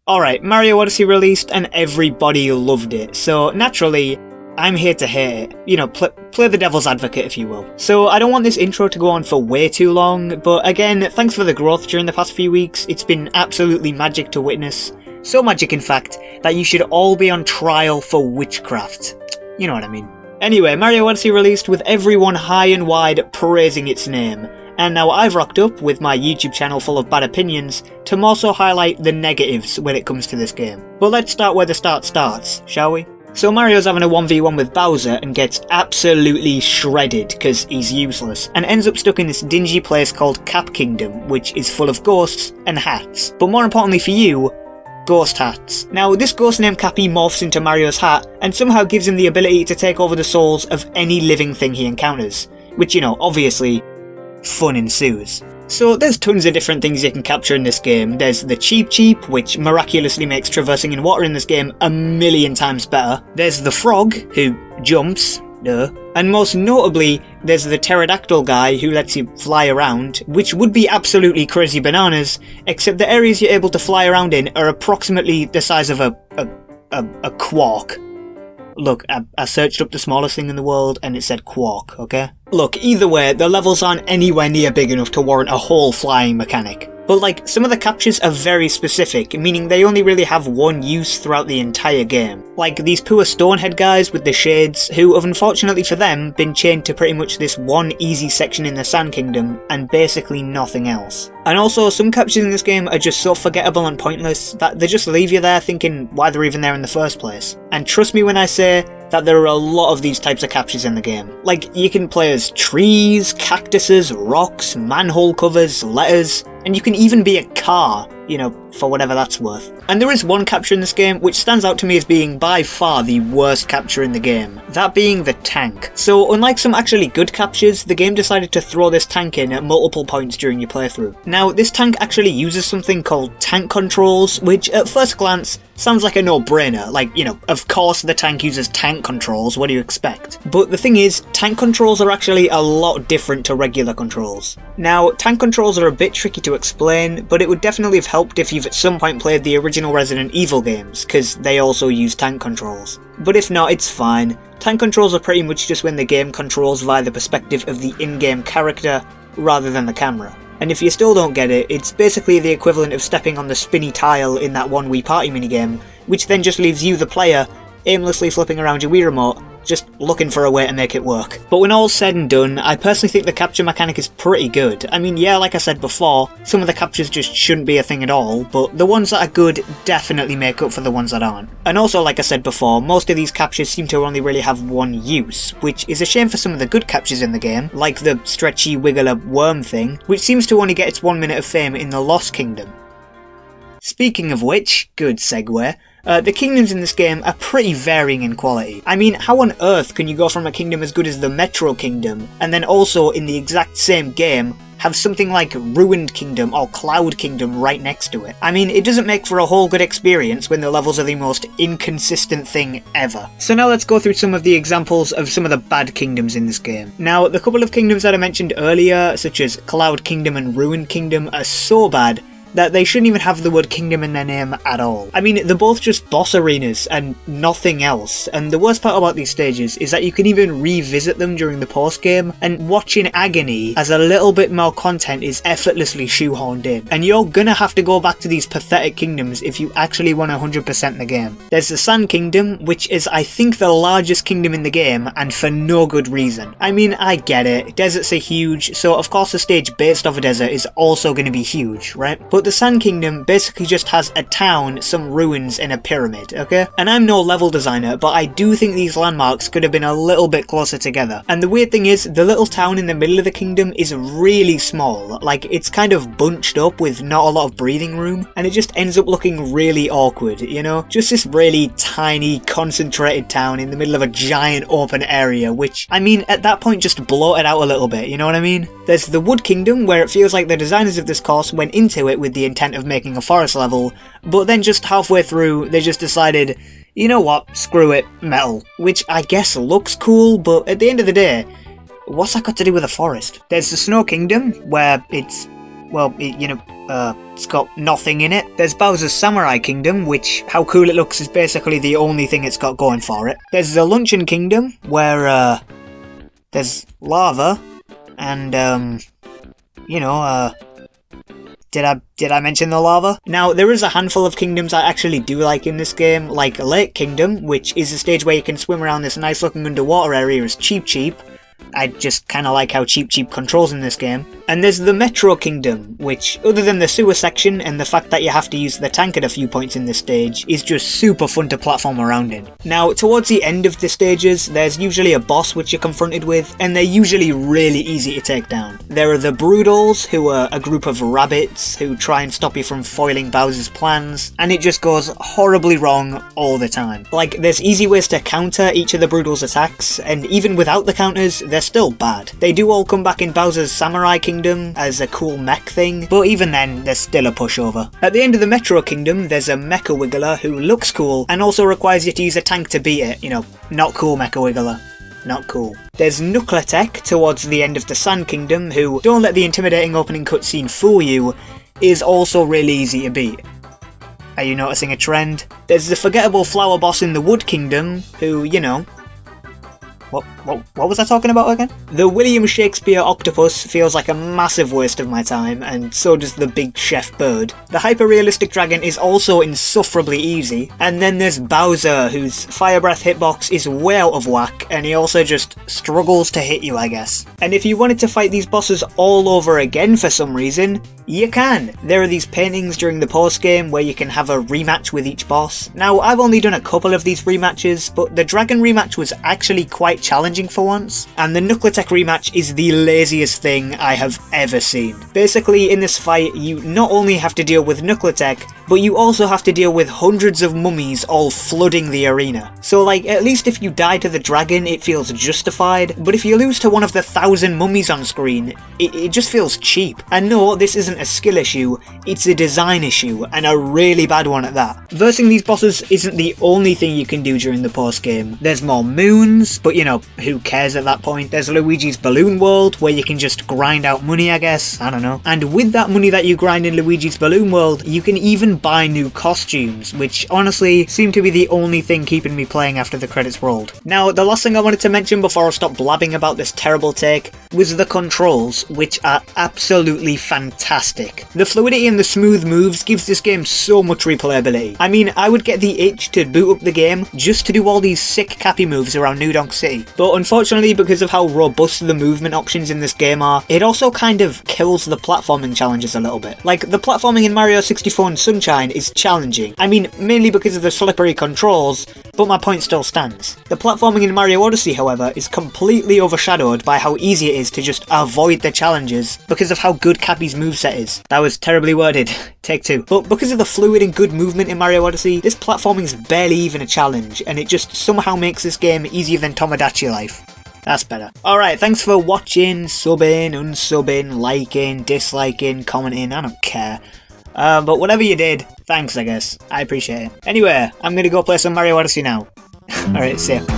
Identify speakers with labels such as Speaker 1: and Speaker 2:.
Speaker 1: Alright, Mario Odyssey released and everybody loved it, so naturally, I'm here to hate it. You know, play the devil's advocate if you will. So I don't want this intro to go on for way too long, but again, thanks for the growth during the past few weeks. It's been absolutely magic to witness. So magic in fact, that you should all be on trial for witchcraft. You know what I mean. Anyway, Mario Odyssey released with everyone high and wide praising its name. And now I've rocked up with my YouTube channel full of bad opinions to more so highlight the negatives when it comes to this game. But let's start where the start starts, shall we? So Mario's having a 1v1 with Bowser and gets absolutely shredded because he's useless, and ends up stuck in this dingy place called Cap Kingdom, which is full of ghosts and hats. But more importantly for you, ghost hats. Now this ghost named Cappy morphs into Mario's hat and somehow gives him the ability to take over the souls of any living thing he encounters, which, you know, obviously fun ensues. So there's tons of different things you can capture in this game. There's the Cheep Cheep, which miraculously makes traversing in water in this game a million times better. There's the Frog, who jumps, duh. And most notably, there's the Pterodactyl guy who lets you fly around, which would be absolutely crazy bananas, except the areas you're able to fly around in are approximately the size of a quark. Look, I searched up the smallest thing in the world and it said quark, okay? Look, either way, the levels aren't anywhere near big enough to warrant a whole flying mechanic. But like, some of the captures are very specific, meaning they only really have one use throughout the entire game. Like these poor Stonehead guys with the shades, who have unfortunately for them been chained to pretty much this one easy section in the Sand Kingdom, and basically nothing else. And also, some captures in this game are just so forgettable and pointless that they just leave you there thinking why they're even there in the first place. And trust me when I say that there are a lot of these types of captures in the game. Like, you can play as trees, cactuses, rocks, manhole covers, letters, and you can even be a car, you know, for whatever that's worth. And there is one capture in this game which stands out to me as being by far the worst capture in the game, that being the tank. So unlike some actually good captures, the game decided to throw this tank in at multiple points during your playthrough. Now, this tank actually uses something called tank controls, which at first glance sounds like a no-brainer. Like, you know, of course the tank uses tank controls, what do you expect? But the thing is, tank controls are actually a lot different to regular controls. Now, tank controls are a bit tricky to explain, but it would definitely have helped if you've at some point played the original Resident Evil games, because they also use tank controls. But if not, it's fine. Tank controls are pretty much just when the game controls via the perspective of the in-game character, rather than the camera. And if you still don't get it, it's basically the equivalent of stepping on the spinny tile in that one Wii Party minigame, which then just leaves you, the player, aimlessly flipping around your Wii remote, just looking for a way to make it work. But when all's said and done, I personally think the capture mechanic is pretty good. I mean, yeah, like I said before, some of the captures just shouldn't be a thing at all, but the ones that are good definitely make up for the ones that aren't. And also, like I said before, most of these captures seem to only really have one use, which is a shame for some of the good captures in the game, like the stretchy wiggler worm thing, which seems to only get its 1 minute of fame in the Lost Kingdom. Speaking of which, good segue, the kingdoms in this game are pretty varying in quality. I mean, how on earth can you go from a kingdom as good as the Metro Kingdom, and then also in the exact same game have something like Ruined Kingdom or Cloud Kingdom right next to it? I mean, it doesn't make for a whole good experience when the levels are the most inconsistent thing ever. So now let's go through some of the examples of some of the bad kingdoms in this game. Now, the couple of kingdoms that I mentioned earlier, such as Cloud Kingdom and Ruined Kingdom, are so bad that they shouldn't even have the word kingdom in their name at all. I mean, they're both just boss arenas and nothing else, and the worst part about these stages is that you can even revisit them during the post-game, and watching agony as a little bit more content is effortlessly shoehorned in. And you're gonna have to go back to these pathetic kingdoms if you actually want 100% the game. There's the Sand Kingdom, which is I think the largest kingdom in the game, and for no good reason. I mean, I get it, deserts are huge, so of course a stage based off a desert is also gonna be huge, right? But the Sand Kingdom basically just has a town, some ruins, and a pyramid, okay? And I'm no level designer, but I do think these landmarks could have been a little bit closer together. And the weird thing is, the little town in the middle of the kingdom is really small. Like, it's kind of bunched up with not a lot of breathing room, and it just ends up looking really awkward, you know? Just this really tiny, concentrated town in the middle of a giant open area, which, I mean, at that point just blow it out a little bit, you know what I mean? There's the Wood Kingdom, where it feels like the designers of this course went into it with the intent of making a forest level, but then just halfway through they just decided, you know what, screw it, metal. Which I guess looks cool, but at the end of the day, what's that got to do with a forest? There's the Snow Kingdom, where it's, well, you know, it's got nothing in it. There's Bowser's Samurai Kingdom, which, how cool it looks, is basically the only thing it's got going for it. There's the Luncheon Kingdom, where, there's lava, and, you know, did I mention the lava? Now, there is a handful of kingdoms I actually do like in this game, like Lake Kingdom, which is a stage where you can swim around this nice looking underwater area as Cheep. I just kinda like how Cheep controls in this game. And there's the Metro Kingdom, which, other than the sewer section and the fact that you have to use the tank at a few points in this stage, is just super fun to platform around in. Now, towards the end of the stages, there's usually a boss which you're confronted with, and they're usually really easy to take down. There are the Broodals, who are a group of rabbits who try and stop you from foiling Bowser's plans, and it just goes horribly wrong all the time. Like, there's easy ways to counter each of the Broodals' attacks, and even without the counters, they're still bad. They do all come back in Bowser's Samurai Kingdom as a cool mech thing, but even then, there's still a pushover. At the end of the Metro Kingdom, there's a Mecha Wiggler who looks cool and also requires you to use a tank to beat it. You know, not cool Mecha Wiggler. Not cool. There's Nucleotech towards the end of the Sand Kingdom, who, don't let the intimidating opening cutscene fool you, is also really easy to beat. Are you noticing a trend? There's the forgettable flower boss in the Wood Kingdom, who, you know... What was I talking about again? The William Shakespeare octopus feels like a massive waste of my time, and so does the big chef bird. The hyper-realistic dragon is also insufferably easy, and then there's Bowser, whose fire breath hitbox is way out of whack, and he also just struggles to hit you, I guess. And if you wanted to fight these bosses all over again for some reason, you can! There are these paintings during the post-game where you can have a rematch with each boss. Now, I've only done a couple of these rematches, but the dragon rematch was actually quite challenging for once, and the Nucleotech rematch is the laziest thing I have ever seen. Basically, in this fight, you not only have to deal with Nucleotech, but you also have to deal with hundreds of mummies all flooding the arena. So like, at least if you die to the dragon, it feels justified, but if you lose to one of the 1,000 mummies on screen, it just feels cheap. And no, this isn't a skill issue, it's a design issue, and a really bad one at that. Versing these bosses isn't the only thing you can do during the post-game. There's more moons, but you know, who cares at that point? There's Luigi's Balloon World, where you can just grind out money, I guess, I don't know. And with that money that you grind in Luigi's Balloon World, you can even buy new costumes, which honestly seem to be the only thing keeping me playing after the credits rolled. Now, the last thing I wanted to mention before I stop blabbing about this terrible take was the controls, which are absolutely fantastic. The fluidity and the smooth moves gives this game so much replayability. I mean, I would get the itch to boot up the game just to do all these sick cappy moves around New Donk City. But unfortunately, because of how robust the movement options in this game are, it also kind of kills the platforming challenges a little bit. Like, the platforming in Mario 64 and Sunshine is challenging. I mean, mainly because of the slippery controls, but my point still stands. The platforming in Mario Odyssey, however, is completely overshadowed by how easy it is to just avoid the challenges because of how good Cappy's moveset is. That was terribly worded. Take two. But because of the fluid and good movement in Mario Odyssey, this platforming is barely even a challenge, and it just somehow makes this game easier than Tomodachi Life. That's better. Alright, thanks for watching, subbing, unsubbing, liking, disliking, commenting, I don't care. But whatever you did, thanks I guess. I appreciate it. Anyway, I'm gonna go play some Mario Odyssey now. Alright, see ya.